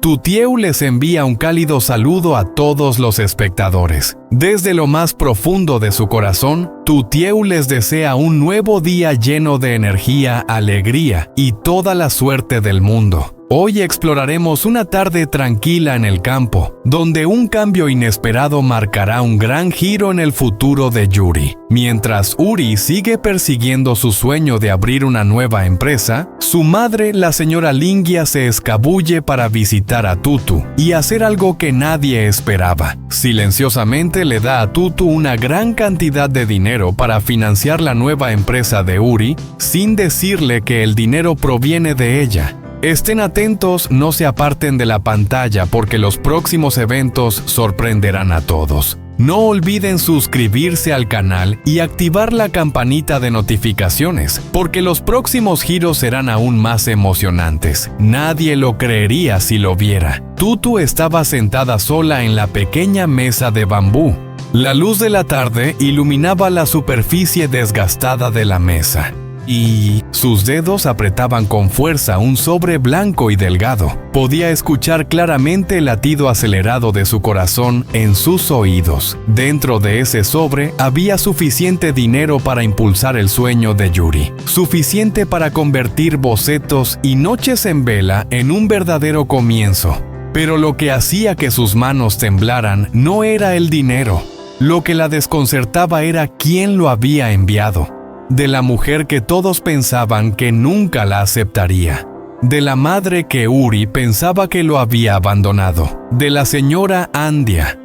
Tutieu les envía un cálido saludo a todos los espectadores. Desde lo más profundo de su corazón, Tutieu les desea un nuevo día lleno de energía, alegría y toda la suerte del mundo. Hoy exploraremos una tarde tranquila en el campo, donde un cambio inesperado marcará un gran giro en el futuro de Yuri. Mientras Uri sigue persiguiendo su sueño de abrir una nueva empresa, su madre, la señora Lingia, se escabulle para visitar a Tutu y hacer algo que nadie esperaba. Silenciosamente le da a Tutu una gran cantidad de dinero para financiar la nueva empresa de Uri, sin decirle que el dinero proviene de ella. Estén atentos, no se aparten de la pantalla porque los próximos eventos sorprenderán a todos. No olviden suscribirse al canal y activar la campanita de notificaciones, porque los próximos giros serán aún más emocionantes. Nadie lo creería si lo viera. Tutu estaba sentada sola en la pequeña mesa de bambú. La luz de la tarde iluminaba la superficie desgastada de la mesa. Y sus dedos apretaban con fuerza un sobre blanco y delgado. Podía escuchar claramente el latido acelerado de su corazón en sus oídos. Dentro de ese sobre había suficiente dinero para impulsar el sueño de Yuri. Suficiente para convertir bocetos y noches en vela en un verdadero comienzo. Pero lo que hacía que sus manos temblaran no era el dinero. Lo que la desconcertaba era quién lo había enviado. De la mujer que todos pensaban que nunca la aceptaría. De la madre que Uri pensaba que lo había abandonado. De la señora Andia.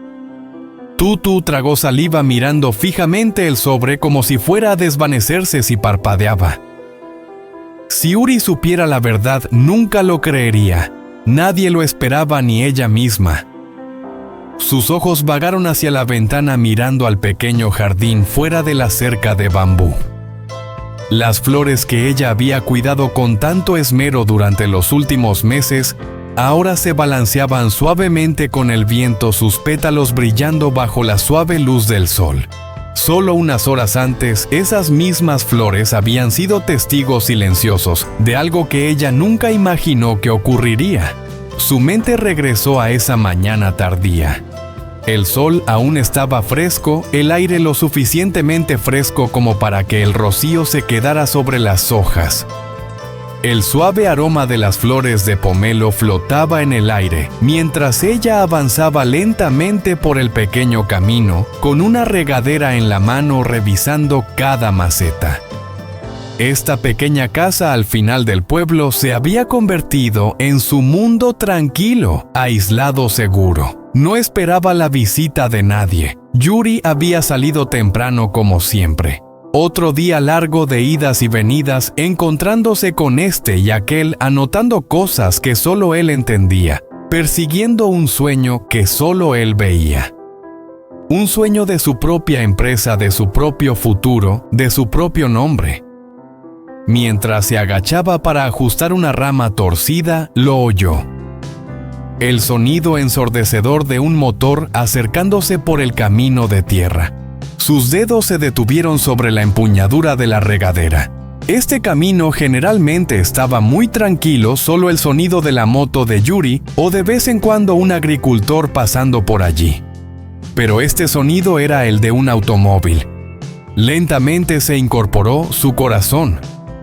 Tutu tragó saliva mirando fijamente el sobre como si fuera a desvanecerse si parpadeaba. Si Uri supiera la verdad, nunca lo creería. Nadie lo esperaba ni ella misma. Sus ojos vagaron hacia la ventana mirando al pequeño jardín fuera de la cerca de bambú. Las flores que ella había cuidado con tanto esmero durante los últimos meses, ahora se balanceaban suavemente con el viento, sus pétalos brillando bajo la suave luz del sol. Solo unas horas antes, esas mismas flores habían sido testigos silenciosos de algo que ella nunca imaginó que ocurriría. Su mente regresó a esa mañana tardía. El sol aún estaba fresco, el aire lo suficientemente fresco como para que el rocío se quedara sobre las hojas. El suave aroma de las flores de pomelo flotaba en el aire, mientras ella avanzaba lentamente por el pequeño camino, con una regadera en la mano revisando cada maceta. Esta pequeña casa al final del pueblo se había convertido en su mundo tranquilo, aislado, seguro. No esperaba la visita de nadie. Yuri había salido temprano como siempre. Otro día largo de idas y venidas, encontrándose con este y aquel, anotando cosas que solo él entendía, persiguiendo un sueño que solo él veía. Un sueño de su propia empresa, de su propio futuro, de su propio nombre. Mientras se agachaba para ajustar una rama torcida, lo oyó. El sonido ensordecedor de un motor acercándose por el camino de tierra. Sus dedos se detuvieron sobre la empuñadura de la regadera. Este camino generalmente estaba muy tranquilo, solo el sonido de la moto de Yuri o de vez en cuando un agricultor pasando por allí. Pero este sonido era el de un automóvil. Lentamente se incorporó su corazón.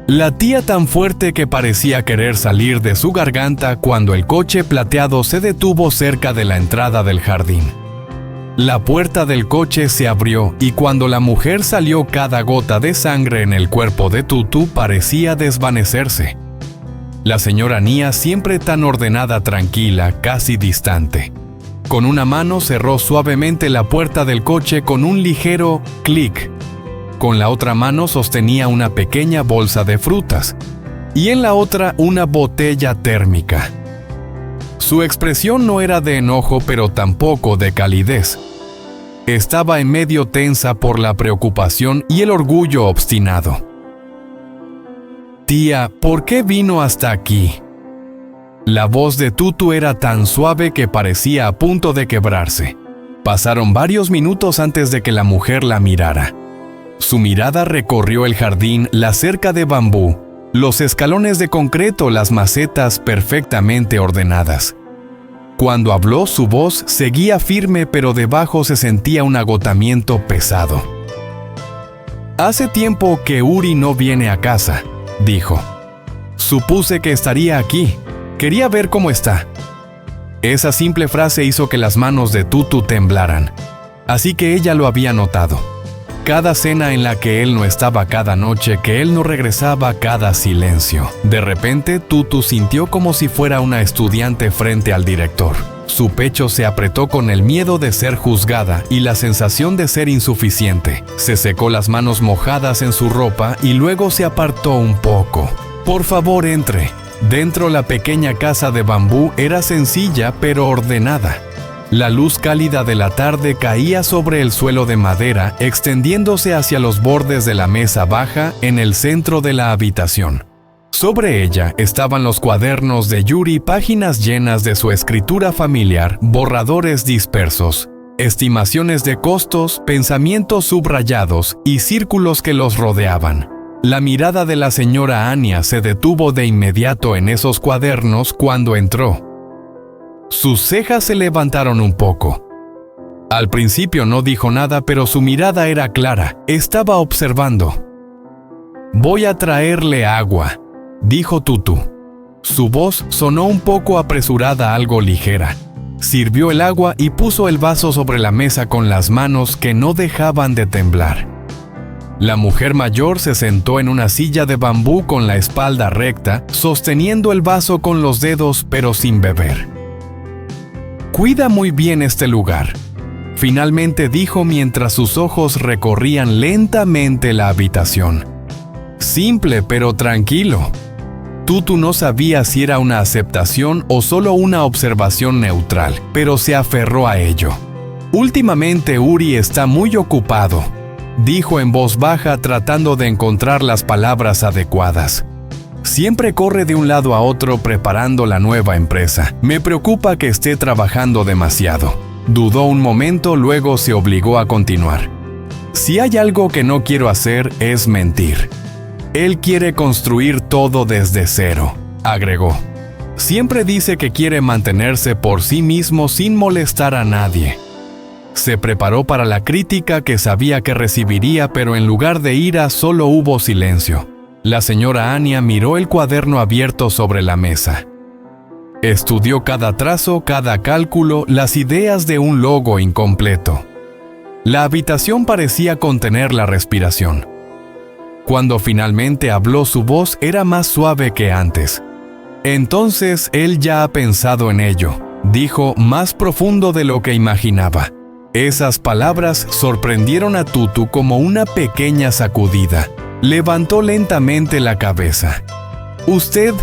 Latía tan fuerte que parecía querer salir de su garganta cuando el coche plateado se detuvo cerca de la entrada del jardín. La puerta del coche se abrió y cuando la mujer salió, cada gota de sangre en el cuerpo de Tutu parecía desvanecerse. La señora Nia, siempre tan ordenada, tranquila, casi distante. Con una mano cerró suavemente la puerta del coche con un ligero clic. Con la otra mano sostenía una pequeña bolsa de frutas y en la otra una botella térmica. Su expresión no era de enojo, pero tampoco de calidez. Estaba en medio tensa por la preocupación y el orgullo obstinado. «Tía, ¿por qué vino hasta aquí?» La voz de Tutu era tan suave que parecía a punto de quebrarse. Pasaron varios minutos antes de que la mujer la mirara. Su mirada recorrió el jardín, la cerca de bambú, los escalones de concreto, las macetas perfectamente ordenadas. Cuando habló, su voz seguía firme, pero debajo se sentía un agotamiento pesado. «Hace tiempo que Uri no viene a casa», dijo. «Supuse que estaría aquí. Quería ver cómo está». Esa simple frase hizo que las manos de Tutu temblaran. Así que ella lo había notado. Cada cena en la que él no estaba, cada noche que él no regresaba, cada silencio. De repente, Tutu sintió como si fuera una estudiante frente al director. Su pecho se apretó con el miedo de ser juzgada y la sensación de ser insuficiente. Se secó las manos mojadas en su ropa y luego se apartó un poco. «Por favor, entre». Dentro, la pequeña casa de bambú era sencilla pero ordenada. La luz cálida de la tarde caía sobre el suelo de madera, extendiéndose hacia los bordes de la mesa baja en el centro de la habitación. Sobre ella estaban los cuadernos de Yuri, páginas llenas de su escritura familiar, borradores dispersos, estimaciones de costos, pensamientos subrayados y círculos que los rodeaban. La mirada de la señora Anya se detuvo de inmediato en esos cuadernos cuando entró. Sus cejas se levantaron un poco. Al principio no dijo nada, pero su mirada era clara. Estaba observando. «Voy a traerle agua», dijo Tutu. Su voz sonó un poco apresurada, algo ligera. Sirvió el agua y puso el vaso sobre la mesa con las manos que no dejaban de temblar. La mujer mayor se sentó en una silla de bambú con la espalda recta, sosteniendo el vaso con los dedos pero sin beber. «Cuida muy bien este lugar», finalmente dijo mientras sus ojos recorrían lentamente la habitación. Simple pero tranquilo. Tutu no sabía si era una aceptación o solo una observación neutral, pero se aferró a ello. «Últimamente Uri está muy ocupado», dijo en voz baja tratando de encontrar las palabras adecuadas. «Siempre corre de un lado a otro preparando la nueva empresa. Me preocupa que esté trabajando demasiado». Dudó un momento, luego se obligó a continuar. «Si hay algo que no quiero hacer es mentir. Él quiere construir todo desde cero», agregó. «Siempre dice que quiere mantenerse por sí mismo sin molestar a nadie». Se preparó para la crítica que sabía que recibiría, pero en lugar de ira solo hubo silencio. La señora Anya miró el cuaderno abierto sobre la mesa. Estudió cada trazo, cada cálculo, las ideas de un logo incompleto. La habitación parecía contener la respiración. Cuando finalmente habló, su voz era más suave que antes. «Entonces él ya ha pensado en ello», dijo, más profundo de lo que imaginaba. Esas palabras sorprendieron a Tutu como una pequeña sacudida. Levantó lentamente la cabeza. «Usted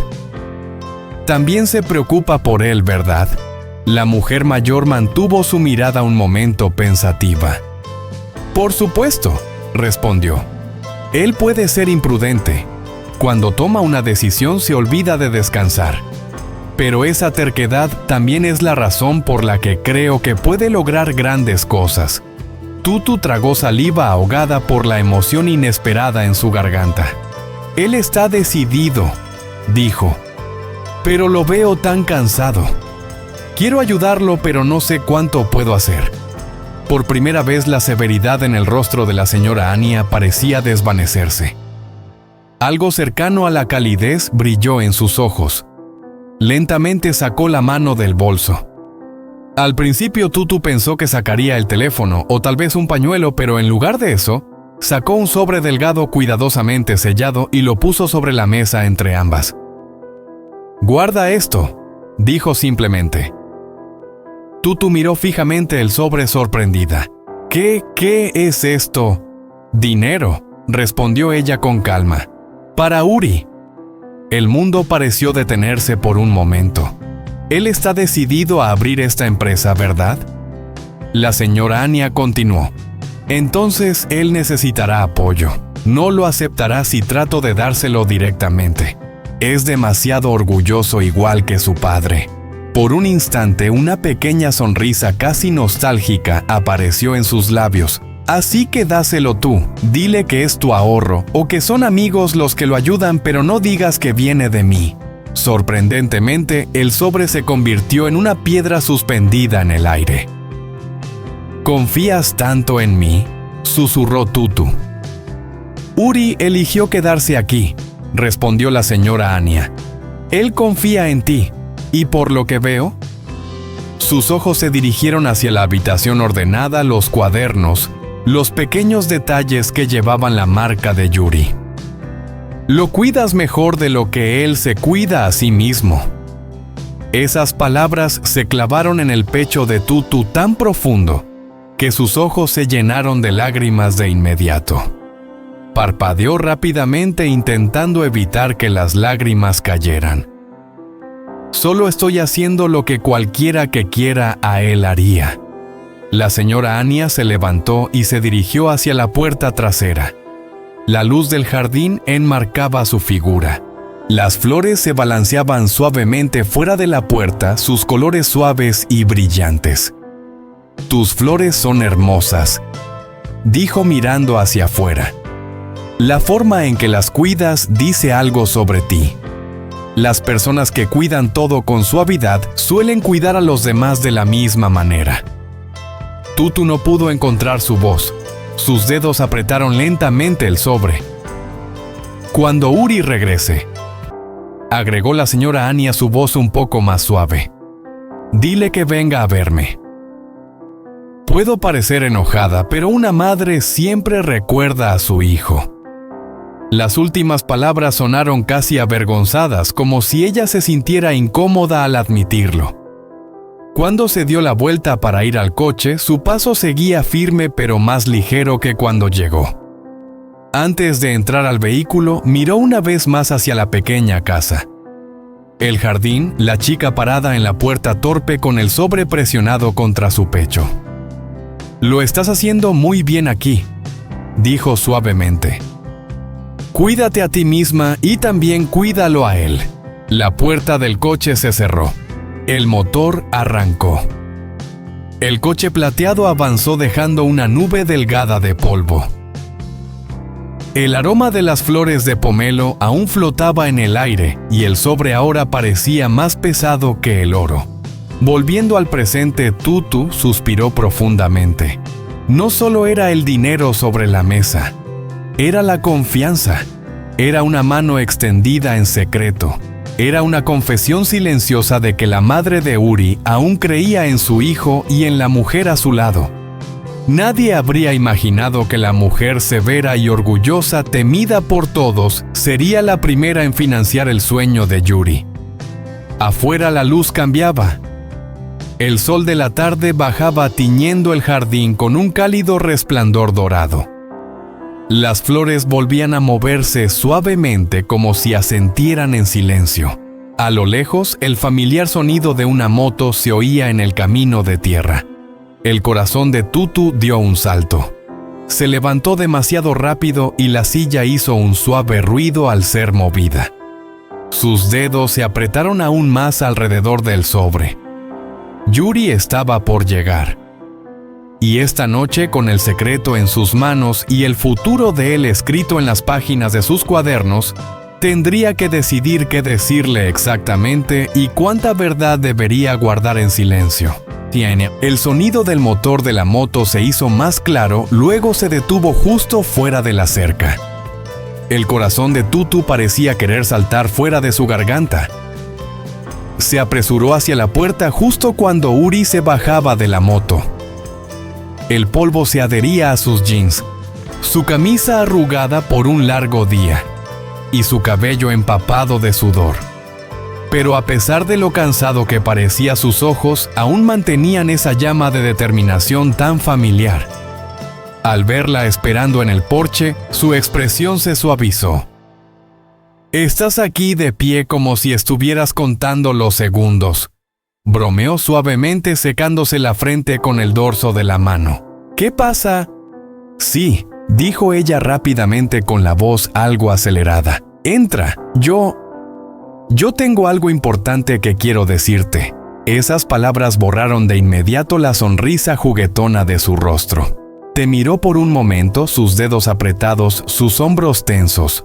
también se preocupa por él, ¿verdad?». La mujer mayor mantuvo su mirada un momento pensativa. «Por supuesto», respondió. «Él puede ser imprudente. Cuando toma una decisión se olvida de descansar. Pero esa terquedad también es la razón por la que creo que puede lograr grandes cosas». Tutu tragó saliva ahogada por la emoción inesperada en su garganta. «Él está decidido», dijo. «Pero lo veo tan cansado. Quiero ayudarlo, pero no sé cuánto puedo hacer». Por primera vez la severidad en el rostro de la señora Anya parecía desvanecerse. Algo cercano a la calidez brilló en sus ojos. Lentamente sacó la mano del bolso. Al principio Tutu pensó que sacaría el teléfono o tal vez un pañuelo, pero en lugar de eso, sacó un sobre delgado cuidadosamente sellado y lo puso sobre la mesa entre ambas. «Guarda esto», dijo simplemente. Tutu miró fijamente el sobre sorprendida. ¿Qué es esto?» «Dinero», respondió ella con calma. «Para Uri». El mundo pareció detenerse por un momento. «Él está decidido a abrir esta empresa, ¿verdad?». La señora Anya continuó. «Entonces él necesitará apoyo. No lo aceptará si trato de dárselo directamente. Es demasiado orgulloso igual que su padre». Por un instante, una pequeña sonrisa casi nostálgica apareció en sus labios. «Así que dáselo tú, dile que es tu ahorro o que son amigos los que lo ayudan, pero no digas que viene de mí». Sorprendentemente, el sobre se convirtió en una piedra suspendida en el aire. ¿Confías tanto en mí?, susurró Tutu. Uri eligió quedarse aquí, respondió la señora Anya. Él confía en ti, y por lo que veo... Sus ojos se dirigieron hacia la habitación ordenada, los cuadernos, los pequeños detalles que llevaban la marca de Yuri. Lo cuidas mejor de lo que él se cuida a sí mismo. Esas palabras se clavaron en el pecho de Tutu tan profundo que sus ojos se llenaron de lágrimas de inmediato. Parpadeó rápidamente intentando evitar que las lágrimas cayeran. Solo estoy haciendo lo que cualquiera que quiera a él haría. La señora Anya se levantó y se dirigió hacia la puerta trasera. La luz del jardín enmarcaba su figura. Las flores se balanceaban suavemente fuera de la puerta, sus colores suaves y brillantes. «Tus flores son hermosas», dijo mirando hacia afuera. «La forma en que las cuidas dice algo sobre ti. Las personas que cuidan todo con suavidad suelen cuidar a los demás de la misma manera». Tutu no pudo encontrar su voz. Sus dedos apretaron lentamente el sobre. «Cuando Uri regrese», agregó la señora Anya su voz un poco más suave, «dile que venga a verme». Puedo parecer enojada, pero una madre siempre recuerda a su hijo. Las últimas palabras sonaron casi avergonzadas, como si ella se sintiera incómoda al admitirlo. Cuando se dio la vuelta para ir al coche, su paso seguía firme pero más ligero que cuando llegó. Antes de entrar al vehículo, miró una vez más hacia la pequeña casa. El jardín, la chica parada en la puerta torpe con el sobre presionado contra su pecho. «Lo estás haciendo muy bien aquí», dijo suavemente. «Cuídate a ti misma y también cuídalo a él». La puerta del coche se cerró. El motor arrancó. El coche plateado avanzó dejando una nube delgada de polvo. El aroma de las flores de pomelo aún flotaba en el aire y el sobre ahora parecía más pesado que el oro. Volviendo al presente, Tutu suspiró profundamente. No solo era el dinero sobre la mesa, era la confianza. Era una mano extendida en secreto. Era una confesión silenciosa de que la madre de Uri aún creía en su hijo y en la mujer a su lado. Nadie habría imaginado que la mujer severa y orgullosa, temida por todos, sería la primera en financiar el sueño de Yuri. Afuera la luz cambiaba. El sol de la tarde bajaba tiñendo el jardín con un cálido resplandor dorado. Las flores volvían a moverse suavemente como si asentieran en silencio. A lo lejos, el familiar sonido de una moto se oía en el camino de tierra. El corazón de Tutu dio un salto. Se levantó demasiado rápido y la silla hizo un suave ruido al ser movida. Sus dedos se apretaron aún más alrededor del sobre. Yuri estaba por llegar. Y esta noche, con el secreto en sus manos y el futuro de él escrito en las páginas de sus cuadernos, tendría que decidir qué decirle exactamente y cuánta verdad debería guardar en silencio. El sonido del motor de la moto se hizo más claro, luego se detuvo justo fuera de la cerca. El corazón de Tutu parecía querer saltar fuera de su garganta. Se apresuró hacia la puerta justo cuando Uri se bajaba de la moto. El polvo se adhería a sus jeans, su camisa arrugada por un largo día, y su cabello empapado de sudor. Pero a pesar de lo cansado que parecía, sus ojos aún mantenían esa llama de determinación tan familiar. Al verla esperando en el porche, su expresión se suavizó. «Estás aquí de pie como si estuvieras contando los segundos», bromeó suavemente secándose la frente con el dorso de la mano. «¿Qué pasa?» «Sí», dijo ella rápidamente con la voz algo acelerada. «Entra, yo tengo algo importante que quiero decirte». Esas palabras borraron de inmediato la sonrisa juguetona de su rostro. Te miró por un momento, sus dedos apretados, sus hombros tensos.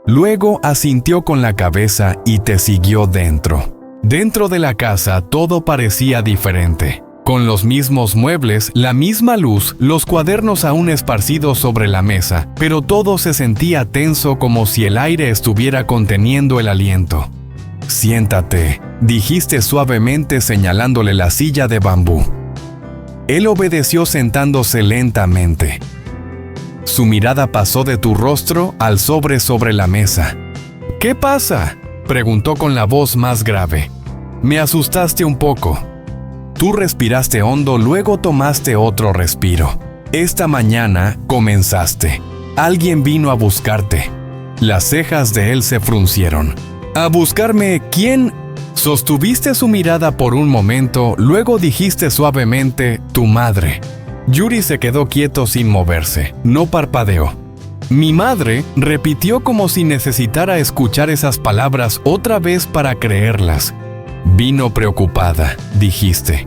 Luego asintió con la cabeza y te siguió dentro. Dentro de la casa todo parecía diferente. Con los mismos muebles, la misma luz, los cuadernos aún esparcidos sobre la mesa, pero todo se sentía tenso como si el aire estuviera conteniendo el aliento. «Siéntate», dijiste suavemente señalándole la silla de bambú. Él obedeció sentándose lentamente. Su mirada pasó de tu rostro al sobre la mesa. «¿Qué pasa?», preguntó con la voz más grave. «Me asustaste un poco». Tú respiraste hondo, luego tomaste otro respiro. Esta mañana comenzaste. Alguien vino a buscarte. Las cejas de él se fruncieron. ¿A buscarme quién? Sostuviste su mirada por un momento, luego dijiste suavemente, tu madre. Yuri se quedó quieto sin moverse, no parpadeó. Mi madre, repitió como si necesitara escuchar esas palabras otra vez para creerlas. Vino preocupada, dijiste.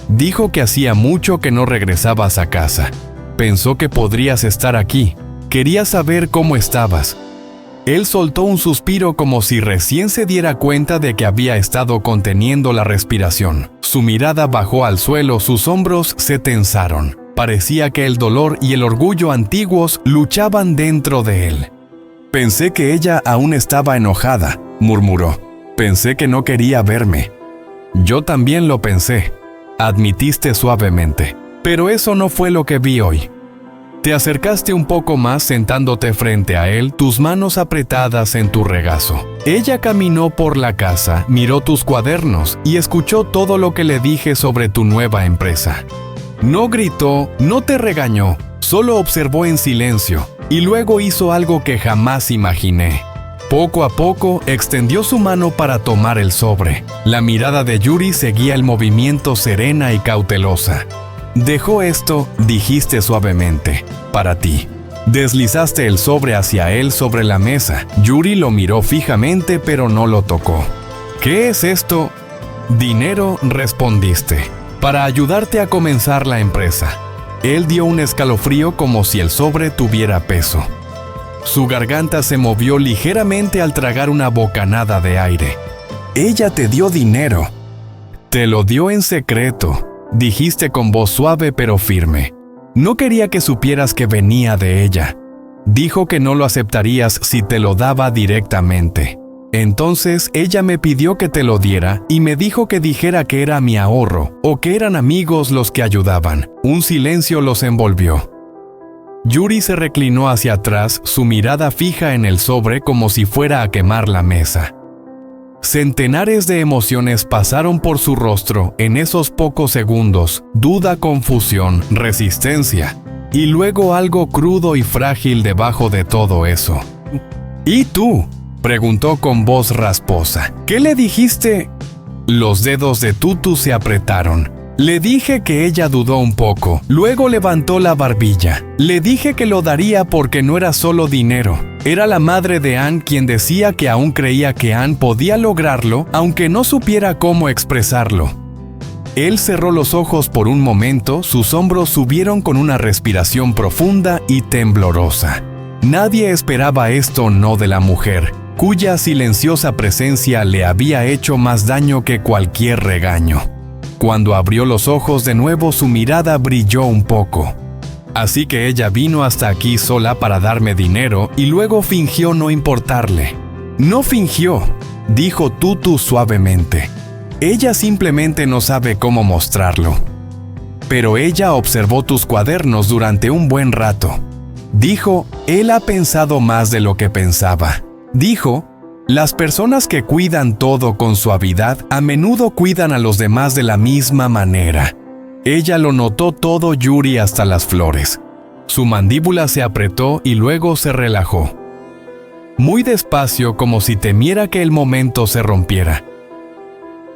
Dijo que hacía mucho que no regresabas a casa. Pensó que podrías estar aquí. Quería saber cómo estabas. Él soltó un suspiro como si recién se diera cuenta de que había estado conteniendo la respiración. Su mirada bajó al suelo, sus hombros se tensaron. Parecía que el dolor y el orgullo antiguos luchaban dentro de él. Pensé que ella aún estaba enojada, murmuró. Pensé que no quería verme. Yo también lo pensé, admitiste suavemente. Pero eso no fue lo que vi hoy. Te acercaste un poco más sentándote frente a él, tus manos apretadas en tu regazo. Ella caminó por la casa, miró tus cuadernos y escuchó todo lo que le dije sobre tu nueva empresa. No gritó, no te regañó, solo observó en silencio y luego hizo algo que jamás imaginé. Poco a poco extendió su mano para tomar el sobre. La mirada de Yuri seguía el movimiento serena y cautelosa. Dejó esto, dijiste suavemente, para ti. Deslizaste el sobre hacia él sobre la mesa. Yuri lo miró fijamente pero no lo tocó. ¿Qué es esto? Dinero, respondiste, para ayudarte a comenzar la empresa. Él dio un escalofrío como si el sobre tuviera peso. Su garganta se movió ligeramente al tragar una bocanada de aire. Ella te dio dinero. Te lo dio en secreto, dijiste con voz suave pero firme. No quería que supieras que venía de ella. Dijo que no lo aceptarías si te lo daba directamente. Entonces ella me pidió que te lo diera y me dijo que dijera que era mi ahorro o que eran amigos los que ayudaban. Un silencio los envolvió. Yuri se reclinó hacia atrás, su mirada fija en el sobre como si fuera a quemar la mesa. Centenares de emociones pasaron por su rostro en esos pocos segundos: duda, confusión, resistencia, y luego algo crudo y frágil debajo de todo eso. ¿Y tú?, preguntó con voz rasposa. ¿Qué le dijiste? Los dedos de Tutu se apretaron. Le dije que ella dudó un poco, luego levantó la barbilla. Le dije que lo daría porque no era solo dinero. Era la madre de Ann quien decía que aún creía que Ann podía lograrlo, aunque no supiera cómo expresarlo. Él cerró los ojos por un momento, sus hombros subieron con una respiración profunda y temblorosa. Nadie esperaba esto no de la mujer, cuya silenciosa presencia le había hecho más daño que cualquier regaño. Cuando abrió los ojos de nuevo, su mirada brilló un poco. Así que ella vino hasta aquí sola para darme dinero y luego fingió no importarle. No fingió, dijo Tutu suavemente. Ella simplemente no sabe cómo mostrarlo. Pero ella observó tus cuadernos durante un buen rato. Dijo, él ha pensado más de lo que pensaba. Dijo, las personas que cuidan todo con suavidad a menudo cuidan a los demás de la misma manera. Ella lo notó todo, Yuri, hasta las flores. Su mandíbula se apretó y luego se relajó. Muy despacio, como si temiera que el momento se rompiera.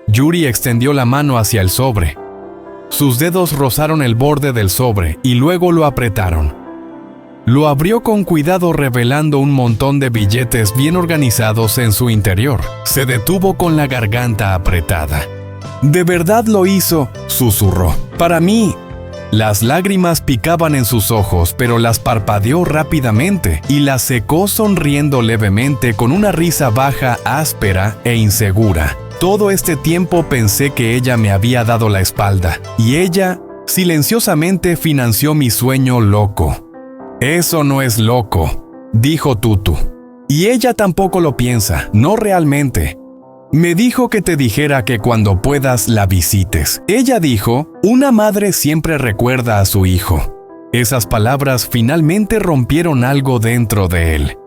Yuri extendió la mano hacia el sobre. Sus dedos rozaron el borde del sobre y luego lo apretaron. Lo abrió con cuidado, revelando un montón de billetes bien organizados en su interior. Se detuvo con la garganta apretada. «¿De verdad lo hizo?», susurró. «Para mí». Las lágrimas picaban en sus ojos, pero las parpadeó rápidamente y las secó sonriendo levemente con una risa baja, áspera e insegura. Todo este tiempo pensé que ella me había dado la espalda, y ella, silenciosamente, financió mi sueño loco. Eso no es loco, dijo Tutu. Y ella tampoco lo piensa, no realmente. Me dijo que te dijera que cuando puedas la visites. Ella dijo, una madre siempre recuerda a su hijo. Esas palabras finalmente rompieron algo dentro de él.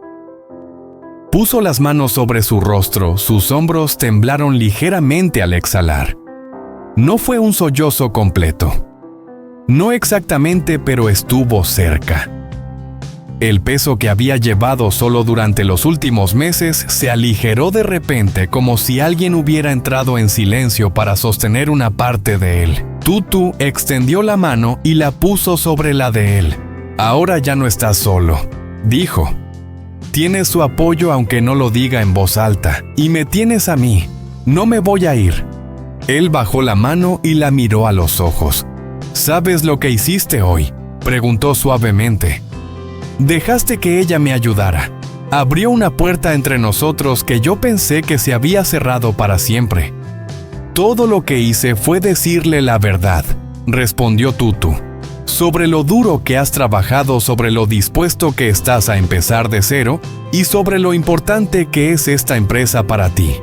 Puso las manos sobre su rostro, sus hombros temblaron ligeramente al exhalar. No fue un sollozo completo. No exactamente, pero estuvo cerca. El peso que había llevado solo durante los últimos meses se aligeró de repente, como si alguien hubiera entrado en silencio para sostener una parte de él. Tutu extendió la mano y la puso sobre la de él. Ahora ya no estás solo, dijo. Tienes su apoyo aunque no lo diga en voz alta, y me tienes a mí. No me voy a ir. Él bajó la mano y la miró a los ojos. ¿Sabes lo que hiciste hoy?, preguntó suavemente. Dejaste que ella me ayudara. Abrió una puerta entre nosotros que yo pensé que se había cerrado para siempre. Todo lo que hice fue decirle la verdad, respondió Tutu. Sobre lo duro que has trabajado, sobre lo dispuesto que estás a empezar de cero y sobre lo importante que es esta empresa para ti.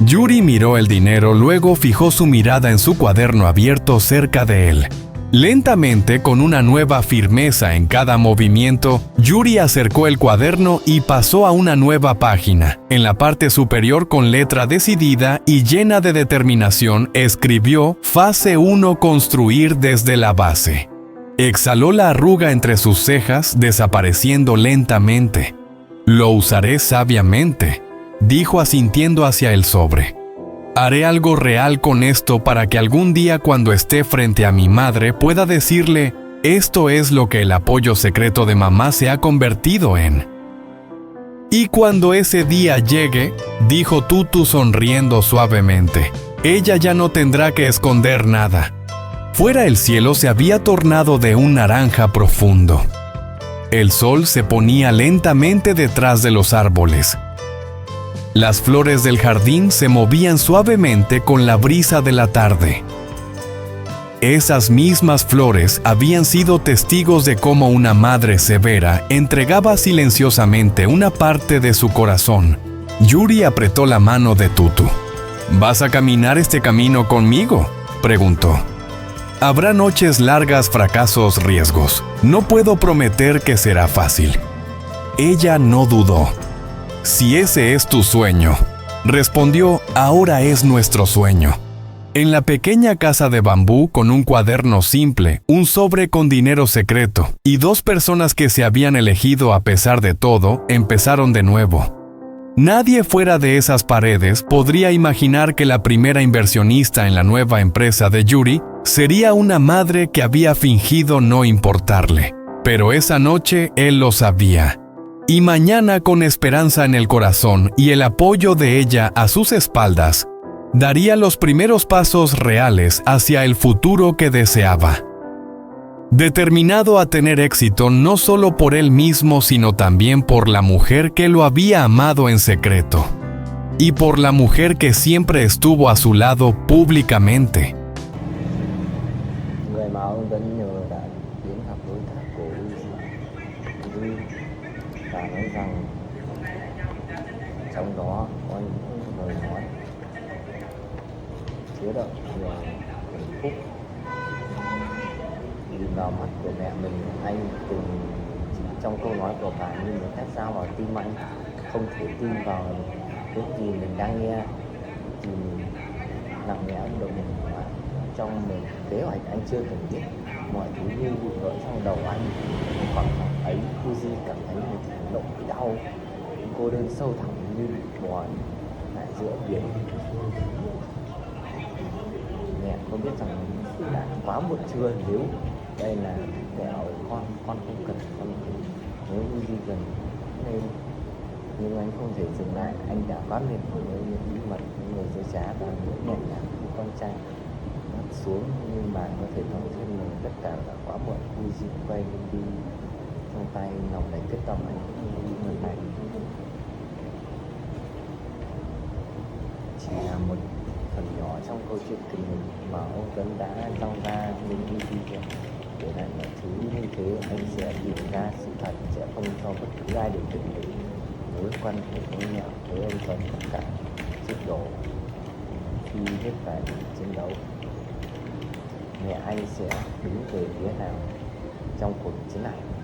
Yuri miró el dinero, luego fijó su mirada en su cuaderno abierto cerca de él. Lentamente, con una nueva firmeza en cada movimiento, Yuri acercó el cuaderno y pasó a una nueva página. En la parte superior, con letra decidida y llena de determinación, escribió Fase 1: construir desde la base. Exhaló la arruga entre sus cejas, desapareciendo lentamente. Lo usaré sabiamente, dijo asintiendo hacia el sobre. Haré algo real con esto para que algún día cuando esté frente a mi madre pueda decirle, esto es lo que el apoyo secreto de mamá se ha convertido en. Y cuando ese día llegue, dijo Tutu sonriendo suavemente, ella ya no tendrá que esconder nada. Fuera el cielo se había tornado de un naranja profundo. El sol se ponía lentamente detrás de los árboles. Las flores del jardín se movían suavemente con la brisa de la tarde. Esas mismas flores habían sido testigos de cómo una madre severa entregaba silenciosamente una parte de su corazón. Yuri apretó la mano de Tutu. ¿Vas a caminar este camino conmigo?, preguntó. Habrá noches largas, fracasos, riesgos. No puedo prometer que será fácil. Ella no dudó. Si ese es tu sueño, respondió, ahora es nuestro sueño. En la pequeña casa de bambú, con un cuaderno simple, un sobre con dinero secreto y 2 personas que se habían elegido a pesar de todo, empezaron de nuevo. Nadie fuera de esas paredes podría imaginar que la primera inversionista en la nueva empresa de Yuri sería una madre que había fingido no importarle. Pero esa noche él lo sabía. Y mañana, con esperanza en el corazón y el apoyo de ella a sus espaldas, daría los primeros pasos reales hacia el futuro que deseaba. Determinado a tener éxito no solo por él mismo, sino también por la mujer que lo había amado en secreto, y por la mujer que siempre estuvo a su lado públicamente. Trong đó có những lời nói chứa đựng nhiều hạnh phúc. Nhìn vào mắt của mẹ mình, anh từng chỉ trong câu nói của bà như một thét dao vào tim anh. Không thể tin vào những gì mình đang nghe, thì nặng nề đầu mình trong một kế hoạch anh chưa từng biết. Mọi thứ như vụ vỡ trong đầu anh. Khoảng khắc ấy, Fuji cảm thấy một hành động bị đau. Cô đơn sâu thẳm như bị bò lại giữa biển. Mẹ có biết rằng đã quá muộn chưa? Nếu đây là kẹo con không cần, con nếu như gì cần nên, nhưng anh không thể dừng lại. Anh đã quá mệt với những bí mật, những người dối trá và những nhẹ nhàng của con trai. Nó xuống, nhưng bạn có thể nói thêm là tất cả đã quá muộn. Uzi quay đi trong tay, lòng đầy kích động anh lần này chỉ là một phần nhỏ trong câu chuyện tình mình mà ông Tuấn đã trong ra mình Uzi để lại mọi thứ như thế. Anh sẽ tìm ra sự thật, sẽ không cho bất cứ ai được định định mối quan hệ của mẹ với ông Tuấn tất cả sụp đổ khi hết phải chiến đấu. Mẹ anh sẽ đứng về phía nào trong cuộc chiến này?